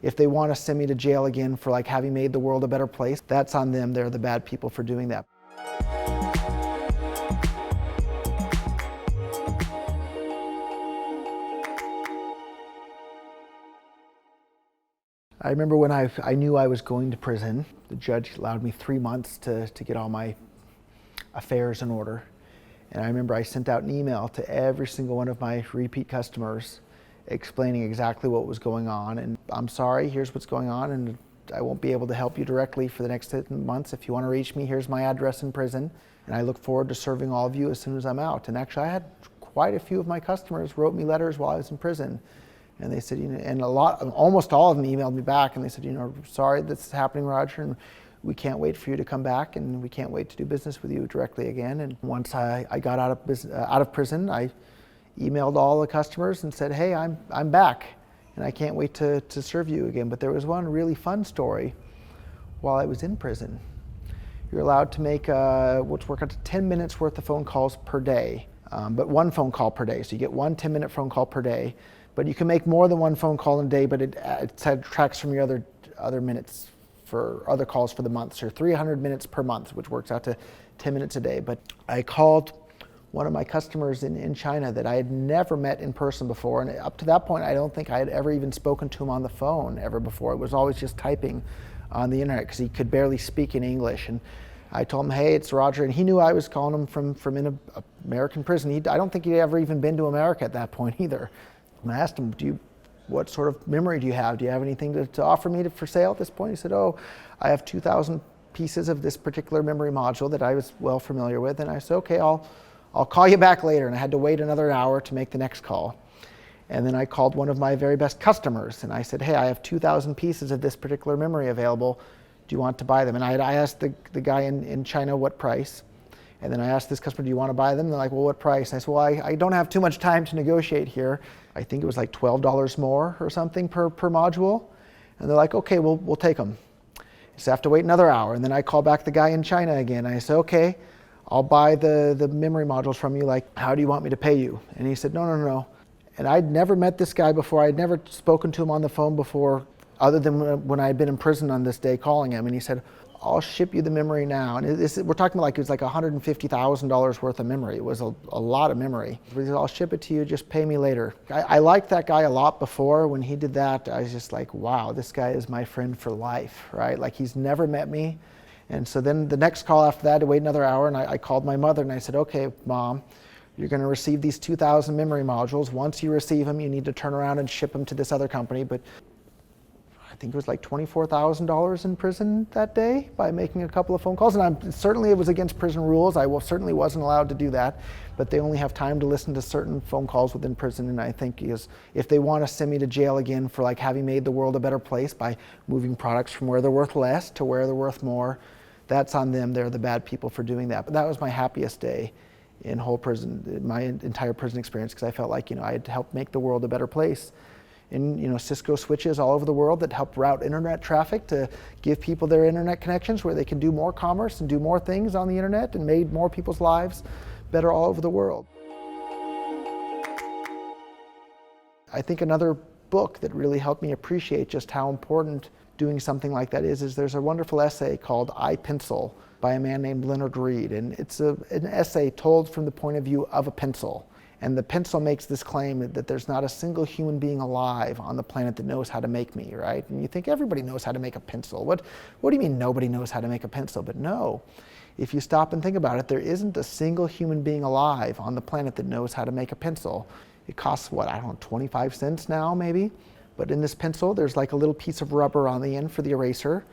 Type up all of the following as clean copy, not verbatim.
if they want to send me to jail again for like having made the world a better place, that's on them. They're the bad people for doing that. I remember when I knew I was going to prison, the judge allowed me 3 months to get all my affairs in order. And I remember I sent out an email to every single one of my repeat customers explaining exactly what was going on. And I'm sorry, here's what's going on, and I won't be able to help you directly for the next 10 months. If you want to reach me, here's my address in prison. And I look forward to serving all of you as soon as I'm out. And actually, I had quite a few of my customers wrote me letters while I was in prison. And they said, and almost all of them emailed me back, and they said, sorry this is happening, Roger, and we can't wait for you to come back, and we can't wait to do business with you directly again. And once I got out of prison, I emailed all the customers and said, hey, I'm back, and I can't wait to serve you again. But there was one really fun story while I was in prison. You're allowed to make what's work out to 10 minutes worth of phone calls per day, but one phone call per day. So you get one 10-minute phone call per day. But you can make more than one phone call in a day, but it subtracts from your other minutes for other calls for the month. So 300 minutes per month, which works out to 10 minutes a day. But I called one of my customers in China that I had never met in person before. And up to that point, I don't think I had ever even spoken to him on the phone ever before. It was always just typing on the internet because he could barely speak in English. And I told him, hey, it's Roger. And he knew I was calling him from an American prison. I don't think he'd ever even been to America at that point either. And I asked him, what sort of memory do you have? Do you have anything to offer me for sale at this point? He said, oh, I have 2,000 pieces of this particular memory module that I was well familiar with. And I said, okay, I'll call you back later. And I had to wait another hour to make the next call. And then I called one of my very best customers, and I said, hey, I have 2,000 pieces of this particular memory available. Do you want to buy them? And I asked the guy in China what price. And then I asked this customer, do you want to buy them? And they're like, well, what price? And I said, well, I don't have too much time to negotiate here. I think it was like $12 more or something per module. And they're like, okay, we'll take them. So I have to wait another hour. And then I call back the guy in China again. I said, okay, I'll buy the memory modules from you. Like, how do you want me to pay you? And he said, no. And I'd never met this guy before. I'd never spoken to him on the phone before, other than when I had been in prison on this day calling him. And he said, I'll ship you the memory now. And we're talking like it was like $150,000 worth of memory. It was a lot of memory. He said, I'll ship it to you, just pay me later. I liked that guy a lot before. When he did that, I was just like, wow, this guy is my friend for life, right? Like, he's never met me. And so then the next call after that, I had to wait another hour, and I called my mother and I said, okay, Mom, you're going to receive these 2,000 memory modules. Once you receive them, you need to turn around and ship them to this other company. But I think it was like $24,000 in prison that day by making a couple of phone calls. And certainly it was against prison rules. I certainly wasn't allowed to do that. But they only have time to listen to certain phone calls within prison. And I think if they want to send me to jail again for like having made the world a better place by moving products from where they're worth less to where they're worth more, that's on them. They're the bad people for doing that. But that was my happiest day in whole prison, my entire prison experience, because I felt like I had helped make the world a better place. And Cisco switches all over the world that help route internet traffic to give people their internet connections where they can do more commerce and do more things on the internet, and made more people's lives better all over the world. I think another book that really helped me appreciate just how important doing something like that is there's a wonderful essay called I, Pencil by a man named Leonard Reed. And it's an essay told from the point of view of a pencil. And the pencil makes this claim that there's not a single human being alive on the planet that knows how to make me, right? And you think everybody knows how to make a pencil. What do you mean nobody knows how to make a pencil? But no, if you stop and think about it, there isn't a single human being alive on the planet that knows how to make a pencil. It costs, 25 cents now maybe? But in this pencil, there's like a little piece of rubber on the end for the eraser.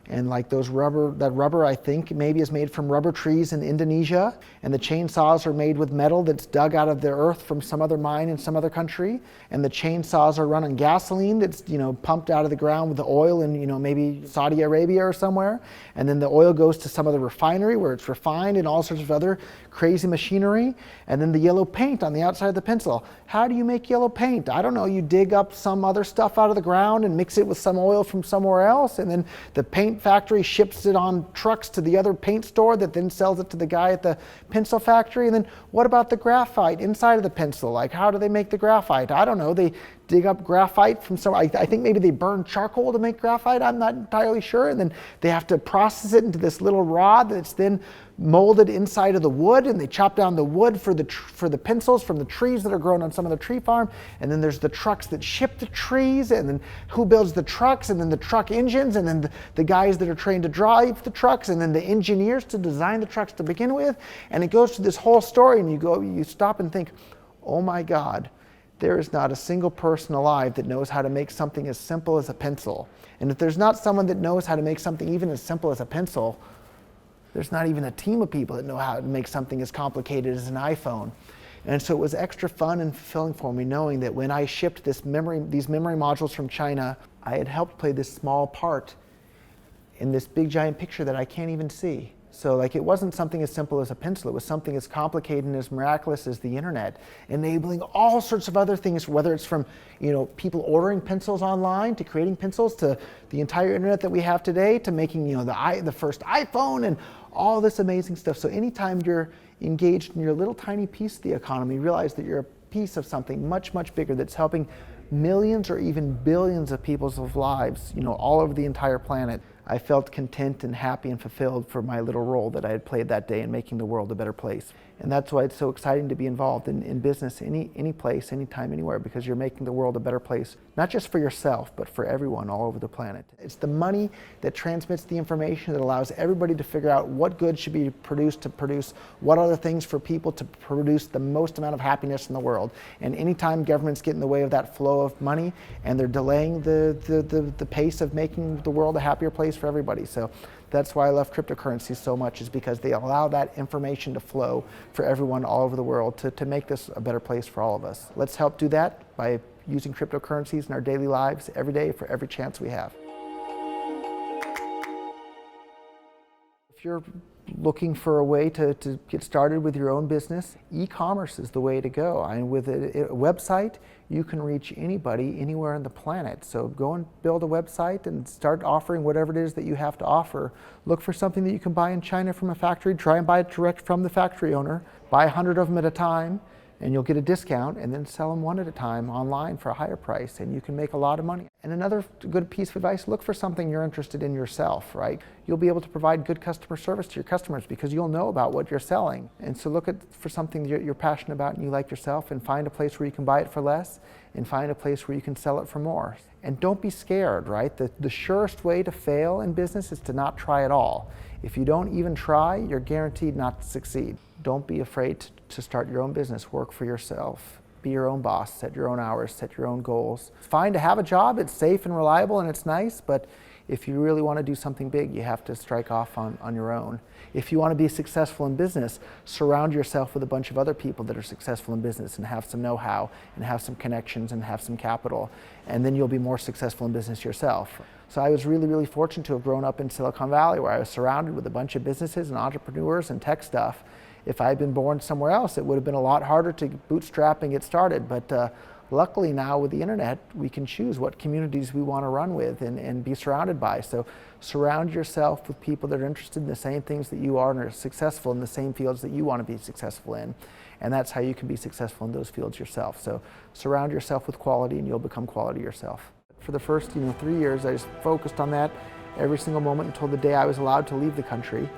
And like that rubber, I think, maybe is made from rubber trees in Indonesia. And the chainsaws are made with metal that's dug out of the earth from some other mine in some other country. And the chainsaws are run on gasoline that's, pumped out of the ground with the oil in, maybe Saudi Arabia or somewhere. And then the oil goes to some other refinery where it's refined and all sorts of other crazy machinery. And then the yellow paint on the outside of the pencil. How do you make yellow paint? I don't know. You dig up some other stuff out of the ground and mix it with some oil from somewhere else. And then the paint factory ships it on trucks to the other paint store that then sells it to the guy at the pencil factory. And then what about the graphite inside of the pencil? Like, how do they make the graphite? I don't know. They dig up graphite from somewhere. I think maybe they burn charcoal to make graphite, I'm not entirely sure. And then they have to process it into this little rod that's then molded inside of the wood, and they chop down the wood for the pencils from the trees that are grown on some of the tree farm. And then there's the trucks that ship the trees, and then who builds the trucks, and then the truck engines, and then the guys that are trained to drive the trucks, and then the engineers to design the trucks to begin with. And it goes through this whole story, and you stop and think, oh my God, there is not a single person alive that knows how to make something as simple as a pencil. And if there's not someone that knows how to make something even as simple as a pencil, there's not even a team of people that know how to make something as complicated as an iPhone. And so it was extra fun and fulfilling for me knowing that when I shipped these memory modules from China, I had helped play this small part in this big giant picture that I can't even see. So like, it wasn't something as simple as a pencil, it was something as complicated and as miraculous as the internet, enabling all sorts of other things, whether it's from people ordering pencils online to creating pencils, to the entire internet that we have today, to making the first iPhone and all this amazing stuff. So anytime you're engaged in your little tiny piece of the economy, realize that you're a piece of something much, much bigger that's helping millions or even billions of people's lives, all over the entire planet. I felt content and happy and fulfilled for my little role that I had played that day in making the world a better place. And that's why it's so exciting to be involved in business any place, anytime, anywhere, because you're making the world a better place, not just for yourself, but for everyone all over the planet. It's the money that transmits the information that allows everybody to figure out what goods should be produced to produce what other things for people to produce the most amount of happiness in the world. And anytime governments get in the way of that flow of money, and they're delaying the pace of making the world a happier place for everybody. So that's why I love cryptocurrencies so much, is because they allow that information to flow for everyone all over the world to make this a better place for all of us. Let's help do that by using cryptocurrencies in our daily lives every day for every chance we have. If you're looking for a way to get started with your own business, e-commerce is the way to go. And with a website, you can reach anybody anywhere on the planet. So go and build a website and start offering whatever it is that you have to offer. Look for something that you can buy in China from a factory. Try and buy it direct from the factory owner. Buy 100 of them at a time, and you'll get a discount, and then sell them one at a time online for a higher price, and you can make a lot of money. And another good piece of advice, look for something you're interested in yourself, right? You'll be able to provide good customer service to your customers because you'll know about what you're selling. And so look for something that you're passionate about and you like yourself, and find a place where you can buy it for less, and find a place where you can sell it for more. And don't be scared, right? The surest way to fail in business is to not try at all. If you don't even try, you're guaranteed not to succeed. Don't be afraid to start your own business. Work for yourself. Be your own boss. Set your own hours. Set your own goals. It's fine to have a job. It's safe and reliable and it's nice, but if you really want to do something big, you have to strike off on your own. If you want to be successful in business, surround yourself with a bunch of other people that are successful in business and have some know-how and have some connections and have some capital, and then you'll be more successful in business yourself. So I was really, really fortunate to have grown up in Silicon Valley, where I was surrounded with a bunch of businesses and entrepreneurs and tech stuff. If I had been born somewhere else, it would have been a lot harder to bootstrap and get started. But luckily now with the internet, we can choose what communities we want to run with and be surrounded by. So surround yourself with people that are interested in the same things that you are and are successful in the same fields that you want to be successful in. And that's how you can be successful in those fields yourself. So surround yourself with quality and you'll become quality yourself. For the first 3 years, I just focused on that every single moment until the day I was allowed to leave the country.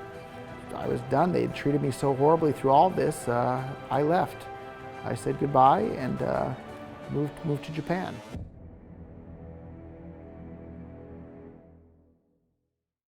I was done. They had treated me so horribly through all this. I left. I said goodbye and moved to Japan.